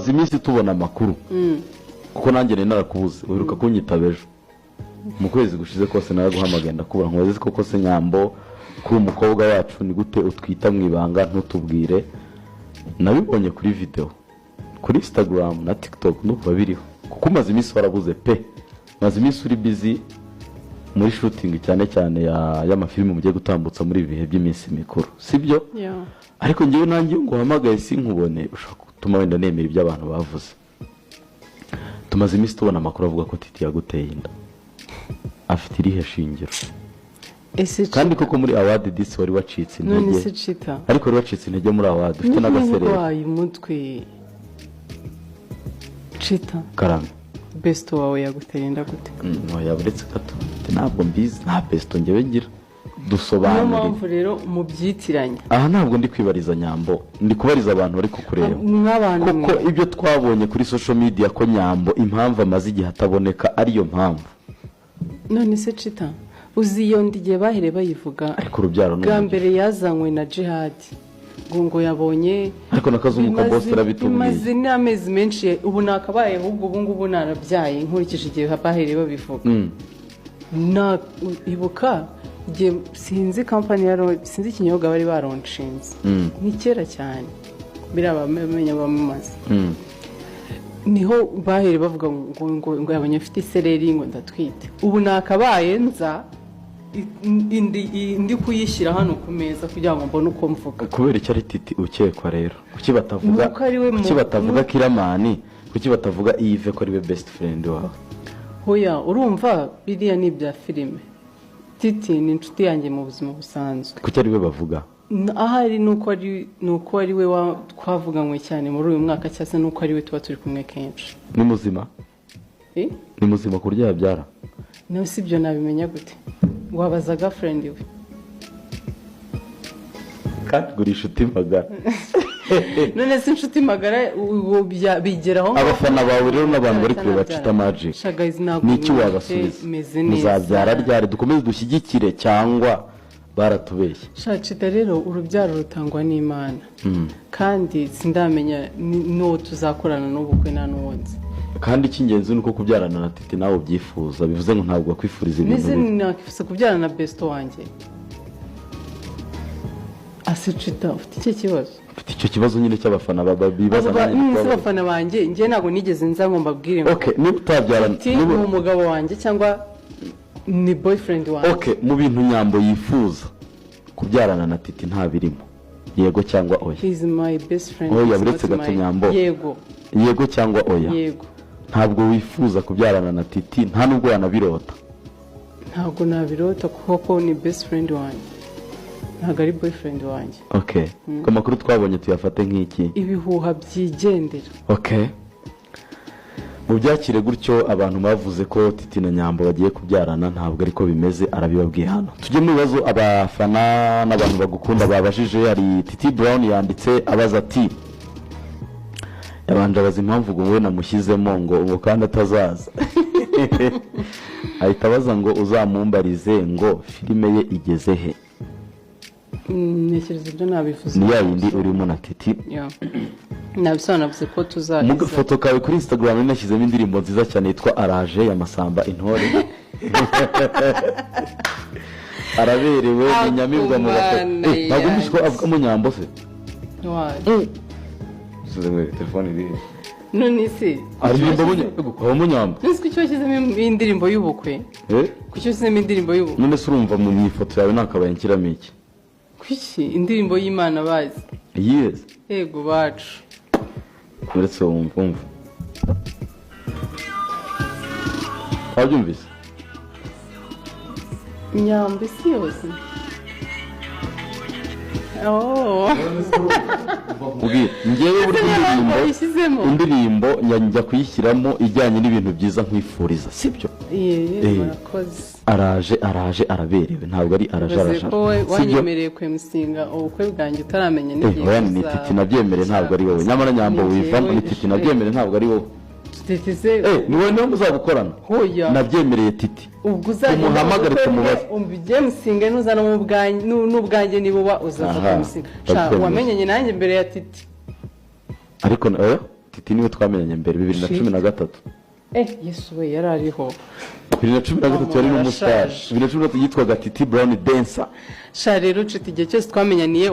tumaze iminsi tubona amakuru kuko nanjye narakubuze uheruka kunyitabejo mu kwezi gushize kose naraguhamagaye ndakubura nkoze koko se Nyambo kuri umukobwa wacu ni gute utwita mu ibanga ntutubwire nabibonye kuri video kuri Instagram na TikTok nuko biriho kuko umaze iminsi warabuze pe maze iminsi uri busy muri shooting cyane cyane y'amafilime mugiye gutambutsa muri ibihe by'iminsi mikuru sibyo ariko ngiye nanjye ngo hamagaye sinkubone ushaka gutuma wenda nemera ibyo abantu bavuze tumaze iminsi tubona amakuru avuga ko Titi yaguteye inda afite irihe shingiro kandi koko muri award this wari wacitse intege ariko wari wacitse intege muri award ufite n'agaserere wayi mutwe Chita karame best wawe yaguteye inda gute yaburetse gato ntabwo mbizi nta best ngewe ngira dusobanure niyo mpamvu rero mu byitiranye aha ntabwo ndi kwibariza Nyambo ndi kubariza abantu bari kukureba kuko ibyo twabonye kuri social media ko Nyambo impamvu amaze igihe ataboneka ariyo mpamvu none se Chita uzi iyo ndigiye bahere bayivuga ariko urubyaro bwa mbere yazanywe na Jihad ngo yabonye ariko nakazumuka boss rabitubwiye maze n'amezi menshi ubu nakabaye ahubwo ubu ngubu narabyaye nkurikije igihe bahere babivuga na ibuka igihe sinzi company sinzi ikinyobwa bari baronshinze ni kera cyane birabamenya bamaze niho bahere bavuga ngo yabonye afite isereri ngo ndatwite ubu nakabaye nza indi kuyishyira hano ku meza kugira ngo mbone uko mvuga kubera icyo ari Titi ukekwa rero kuki batavuga Kiramani kuki batavuga Yves ko ari we best friend wawe hoya urumva biriya ni ibya filime Titi ni inshuti yanjye mu buzima busanzwe kuki ari we bavuga ahari nuko ari we twavuganywe cyane muri uyu mwaka cyase nuko ari we tuba turi kumwe kenshi ni muzima ni muzima kurya yabyara nawe sibyo nabimenya gute wabaza girlfriend we kandi guri inshuti magara none se inshuti magara bigeraho abafana bawe rero n'abantu bari kureba Chita Magic ni iki wabasubiza muzabyara ryari dukomeze dushyigikire cyangwa baratubeshye Chita rero urubyaro rutangwa n'Imana kandi sindamenya no tuzakorana n'ubukwe na n'uwonze kandi icy'ingenzi nuko kubyarana na Titi nawe ubyifuza bivuze ngo ntabwo akwifuriza ibintu bibi nize nakifuza kubyarana na best wanjye Chita ufite iki kibazo ufite icyo kibazo nyine cy'abafana bibaza n'abafana banjye ngiye ntabwo nigeze nza ngo mbabwire ngo niba utabyarana ni umugabo wanjye cyangwa ni boyfriend wanjye mu bintu Nyambo yifuza kubyarana na Titi nta birimo yego cyangwa oya he is my best friend oya buretse gato Nyambo yego cyangwa oya yego ntabwo wifuza kubyarana na Titi nta nubwo yanabirota ntabwo nabirota kuko ni best friend wanjye ntabwo ari boyfriend wanjye ko amakuru twabonye tuyafate nk'iki ibihuha byigendera mu byakire gutyo abantu bavuze ko Titi na Nyambo bagiye kubyarana ntabwo ariko bimeze arabibabwiye hano tujye mu bibazo abafana n'abantu bagukunda babajije hari Titi Brown yanditse abaza ati yabanje abaza impamvu ngo we namushyizemo ngo kandi atazaza ahita abaza ngo uzamumbarize ngo filime ye igeze he ntekereza ibyo nabivuze ni yindi urimo na Titi nabisobanuye ko tuzaza mu foto kawe kuri Instagram nashyizemo indirimbo nziza cyane yitwa Araje ya Masamba Intore araberewe ni Nyamibwa mu bato ntabwo ndishiko avuga mu Nyambo se telefone iri none se aririmba mu Nyambo nzi ko icyo cyizemo indirimbo y'ubukwe kucyo cyizemo indirimbo y'ubukwe none se urumva mu ifoto yawe nakabaye nkiramo iki kuki indirimbo y'Imana bazi yego bacu uretse wumva wabyumvise Nyambo isi yose ngewe buri indirimbo njya kuyishyiramo ijyanye n'ibintu byiza nkwifuriza sibyo araje araberewe ntabwo ari araje wanyemereye kwemusinga ubukwe bwanjye utaramenya n'igihe ni Titi nabyemere ntabwo ari wowe nyamara Nyambo wivamo ni Titi nabyemere ntabwo ari wowe ni wowe niwe muzabukorana nabyemereye Titi umuhamagare tumubaze umbye musinga nuzana n'ubwanjye nibuba uzaza kumusinga wamenyanye nanjye mbere ya Titi ariko Titi niwe twamenyanye mbere 2013 yesu we yari ariho 2013 yari n'umustar 2013 yitwaga Titi Brown Dancer sha rero nshuti igihe cyose twamenyaniye